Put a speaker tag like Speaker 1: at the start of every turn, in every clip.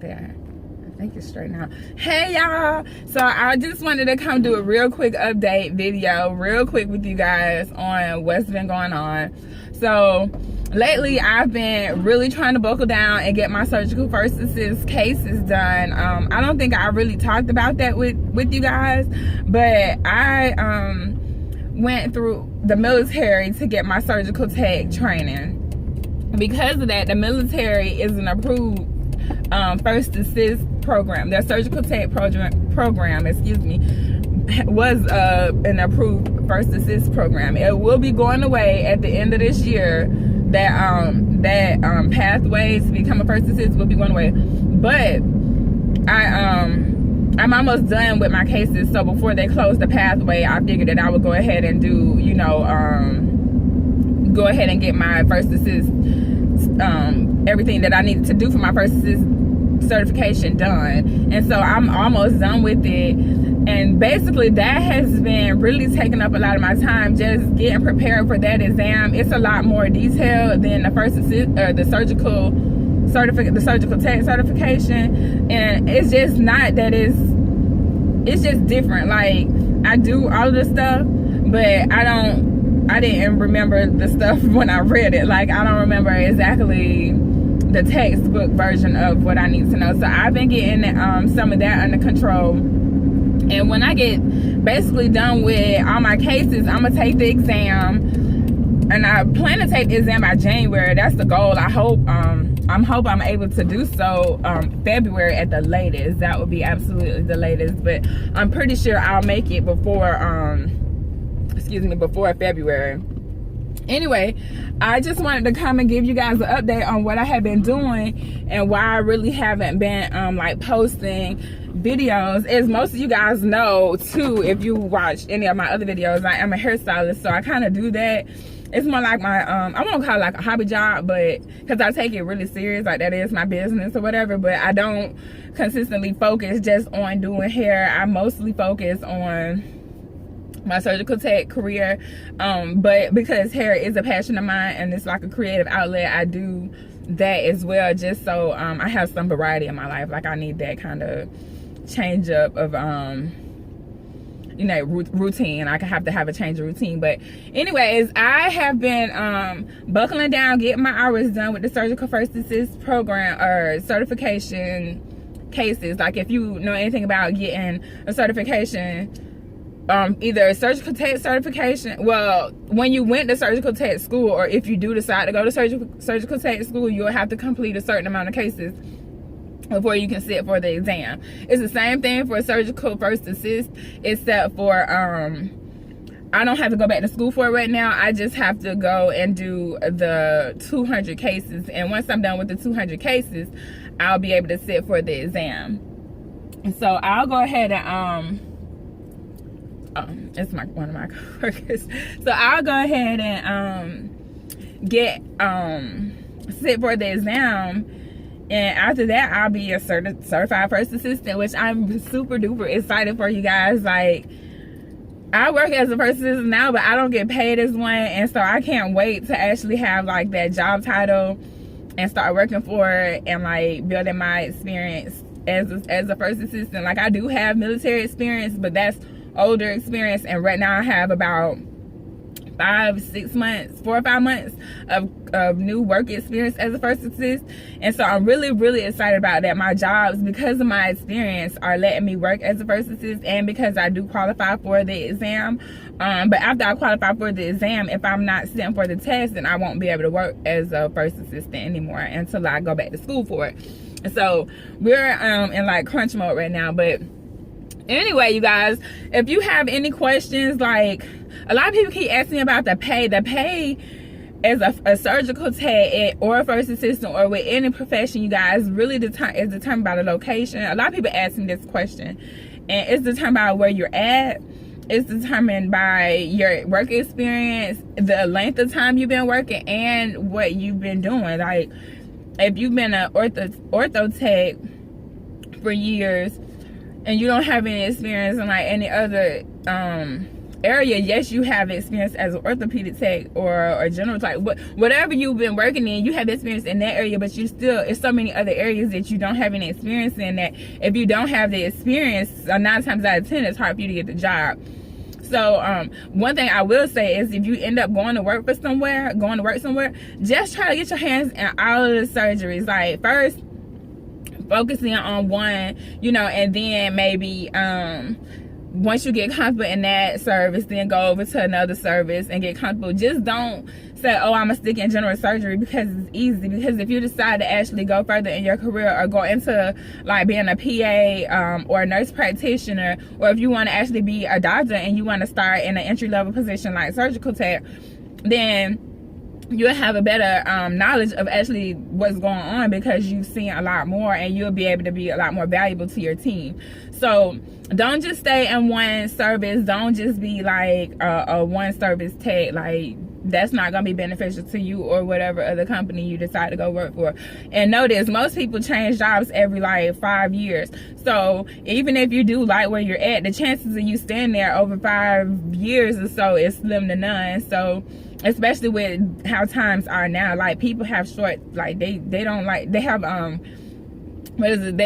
Speaker 1: there. I think it's straight now. Hey y'all, so I just wanted to come do a real quick update video real quick with you guys on what's been going on. So lately I've been really trying to buckle down and get my surgical first assist cases done. I don't think I really talked about that with you guys, but I went through the military to get my surgical tech training. Because of that, the military is an approved first assist program. Their surgical tech program, excuse me, was an approved first assist program. It will be going away at the end of this year. That pathway to become a first assist will be going away. But I'm almost done with my cases, so before they close the pathway, I figured that I would go ahead and do, you know, go ahead and get my first assist, everything that I needed to do for my first assist certification done. And so I'm almost done with it, and basically that has been really taking up a lot of my time, just getting prepared for that exam. It's a lot more detailed than the first assist or the surgical tech certification, and it's just not that it's just different. Like, I do all of the stuff, but I didn't remember the stuff when I read it. Like, I don't remember exactly the textbook version of what I need to know. So I've been getting some of that under control. And when I get basically done with all my cases, I'm gonna take the exam. And I plan to take the exam by January. That's the goal. I hope I'm able to do so February at the latest. That would be absolutely the latest. But I'm pretty sure I'll make it before before February. Anyway, I just wanted to come and give you guys an update on what I have been doing and why I really haven't been like posting videos. As most of you guys know too, if you watch any of my other videos, I am a hairstylist, so I kind of do that. It's more like my I won't call it like a hobby job, but because I take it really serious, like that is my business or whatever. But I don't consistently focus just on doing hair. I mostly focus on my surgical tech career, but because hair is a passion of mine and it's like a creative outlet, I do that as well, just so I have some variety in my life. Like, I need that kind of change up of you know, routine. I have to have a change of routine. But anyways, I have been buckling down, getting my hours done with the surgical first assist program or certification cases. Like, if you know anything about getting a certification, either a surgical tech certification, well, when you went to surgical tech school, or if you do decide to go to surgical tech school, you'll have to complete a certain amount of cases before you can sit for the exam. It's the same thing for surgical first assist, except for I don't have to go back to school for it right now. I just have to go and do the 200 cases, and once I'm done with the 200 cases, I'll be able to sit for the exam. And so I'll go ahead and it's one of my coworkers, so I'll go ahead and get sit for the exam, and after that I'll be a certified first assistant, which I'm super duper excited for, you guys. Like, I work as a first assistant now, but I don't get paid as one, and so I can't wait to actually have like that job title and start working for it and like building my experience as a first assistant. Like, I do have military experience, but that's older experience, and right now I have about 4 or 5 months of new work experience as a first assist. And so I'm really excited about that. My jobs, because of my experience, are letting me work as a first assist, and because I do qualify for the exam. But after I qualify for the exam, if I'm not sitting for the test, then I won't be able to work as a first assistant anymore until I go back to school for it. And so we're in like crunch mode right now. But anyway, you guys, if you have any questions, like, a lot of people keep asking me about the pay as a surgical tech or a first assistant, or with any profession, you guys, really is determined by the location. A lot of people ask me this question, and it's determined by where you're at. It's determined by your work experience, the length of time you've been working, and what you've been doing. Like, if you've been an ortho tech for years and you don't have any experience in like any other area, yes, you have experience as an orthopedic tech or general type, whatever you've been working in, you have experience in that area, but you still, it's so many other areas that you don't have any experience in, that if you don't have the experience, 9 times out of 10 it's hard for you to get the job. So one thing I will say is, if you end up going to work somewhere, just try to get your hands in all of the surgeries. Like, first focusing on one, you know, and then maybe once you get comfortable in that service, then go over to another service and get comfortable. Just don't say, oh, I'm gonna stick in general surgery because it's easy. Because if you decide to actually go further in your career or go into like being a PA or a nurse practitioner, or if you want to actually be a doctor and you want to start in an entry-level position like surgical tech, then you'll have a better knowledge of actually what's going on, because you've seen a lot more and you'll be able to be a lot more valuable to your team. So don't just stay in one service. Don't just be like a one service tech. Like, that's not gonna be beneficial to you or whatever other company you decide to go work for. And notice, most people change jobs every like 5 years. So even if you do like where you're at, the chances of you staying there over 5 years or so is slim to none. So especially with how times are now, like, people have short, like, they don't like, they have what is it,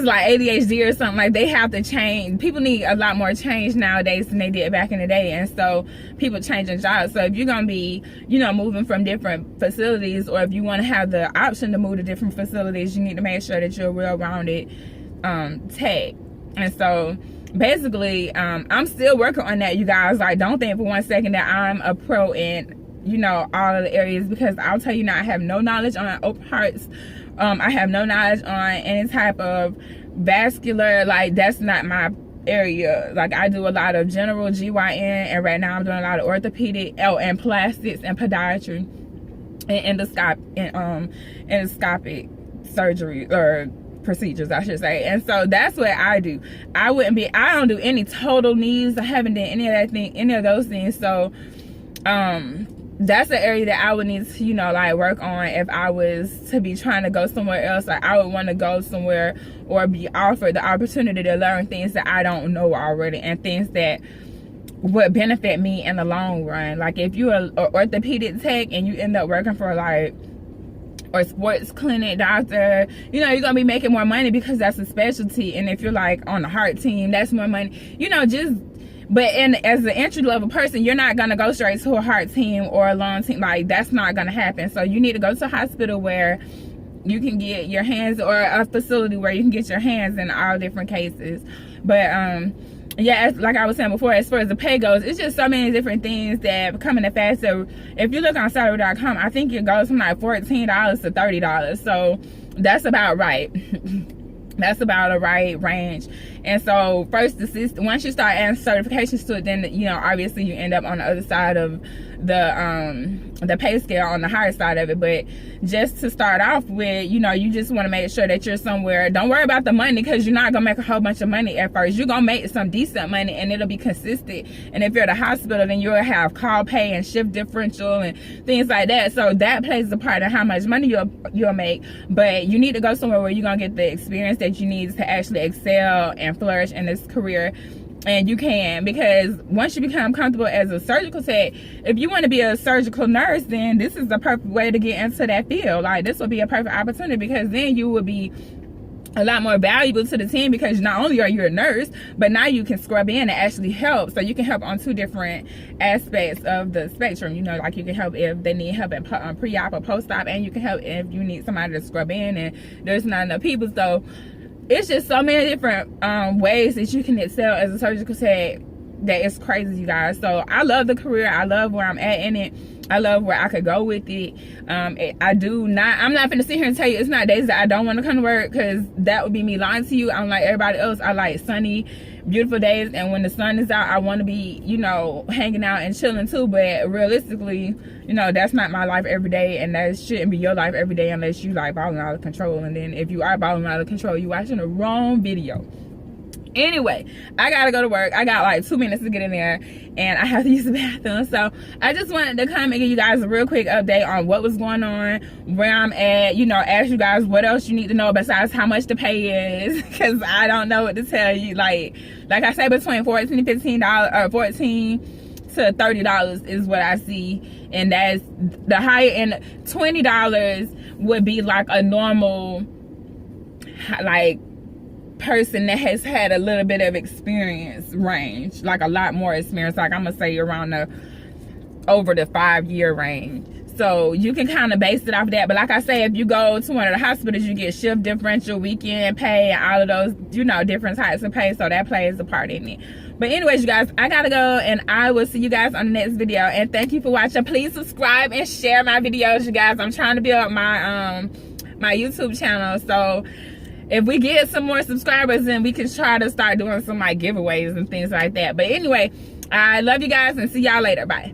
Speaker 1: like ADHD or something. Like, they have to change. People need a lot more change nowadays than they did back in the day, and so people changing jobs. So if you're gonna be, you know, moving from different facilities, or if you want to have the option to move to different facilities, you need to make sure that you're a well-rounded tech. And so basically, I'm still working on that, you guys. Like, don't think for one second that I'm a pro in, you know, all of the areas, because I'll tell you now, I have no knowledge on open hearts. I have no knowledge on any type of vascular. Like, that's not my area. Like, I do a lot of general GYN, and right now I'm doing a lot of orthopedic, and plastics, and podiatry, and endoscopic surgery, or procedures, I should say. And so that's what I do. I don't do any total knees. I haven't done any of those things. So that's an area that I would need to, you know, like, work on if I was to be trying to go somewhere else. Like, I would want to go somewhere or be offered the opportunity to learn things that I don't know already, and things that would benefit me in the long run. Like, if you're an orthopedic tech and you end up working for like, or sports clinic doctor, you know, you're gonna be making more money because that's a specialty. And if you're like on the heart team, that's more money, you know. But as an entry-level person, you're not gonna go straight to a heart team or a lung team. Like, that's not gonna happen. So you need to go to a hospital where you can get your hands, or a facility where you can get your hands in all different cases. But yeah, like I was saying before, as far as the pay goes, it's just so many different things that become in fast. So if you look on salary.com, I think it goes from like $14 to $30. So that's about right. That's about a right range. And so first, once you start adding certifications to it, then, you know, obviously you end up on the other side of the pay scale, on the higher side of it. But just to start off with, you know, you just want to make sure that you're somewhere. Don't worry about the money, because you're not gonna make a whole bunch of money at first. You're gonna make some decent money, and it'll be consistent. And if you're at a hospital, then you'll have call pay and shift differential and things like that. So that plays a part in how much money you'll make. But you need to go somewhere where you're gonna get the experience that you need to actually excel and flourish in this career. And you can, because once you become comfortable as a surgical tech, if you want to be a surgical nurse, then this is the perfect way to get into that field. Like, this will be a perfect opportunity, because then you will be a lot more valuable to the team, because not only are you a nurse, but now you can scrub in and actually help. So you can help on 2 different aspects of the spectrum. You know, like, you can help if they need help in pre-op or post-op, and you can help if you need somebody to scrub in and there's not enough people. So it's just so many different ways that you can excel as a surgical tech that it's crazy, you guys. So I love the career. I love where I'm at in it. I love where I could go with it. I'm not gonna sit here and tell you it's not days that I don't want to come to work, because that would be me lying to you. I'm like everybody else. I like sunny, beautiful days, and when the sun is out, I want to be, you know, hanging out and chilling too. But realistically, you know, that's not my life every day, and that shouldn't be your life every day, unless you like balling out of control. And then if you are balling out of control, you watching the wrong video. Anyway, I gotta go to work. I got like 2 minutes to get in there, and I have to use the bathroom. So I just wanted to come and give you guys a real quick update on what was going on, where I'm at, you know, ask you guys what else you need to know besides how much the pay is, because I don't know what to tell you. Like I say, between $14 and $15, or $14 to $30 is what I see, and that's the higher end. $20 would be like a normal, like, person that has had a little bit of experience range, like a lot more experience, like I'm gonna say around the over the 5-year range. So you can kind of base it off of that. But like I say, if you go to one of the hospitals, you get shift differential, weekend pay, and all of those, you know, different types of pay. So that plays a part in it. But anyways, you guys, I gotta go, and I will see you guys on the next video. And thank you for watching. Please subscribe and share my videos, you guys. I'm trying to build up my my YouTube channel. So if we get some more subscribers, then we can try to start doing some like giveaways and things like that. But anyway, I love you guys, and see y'all later. Bye.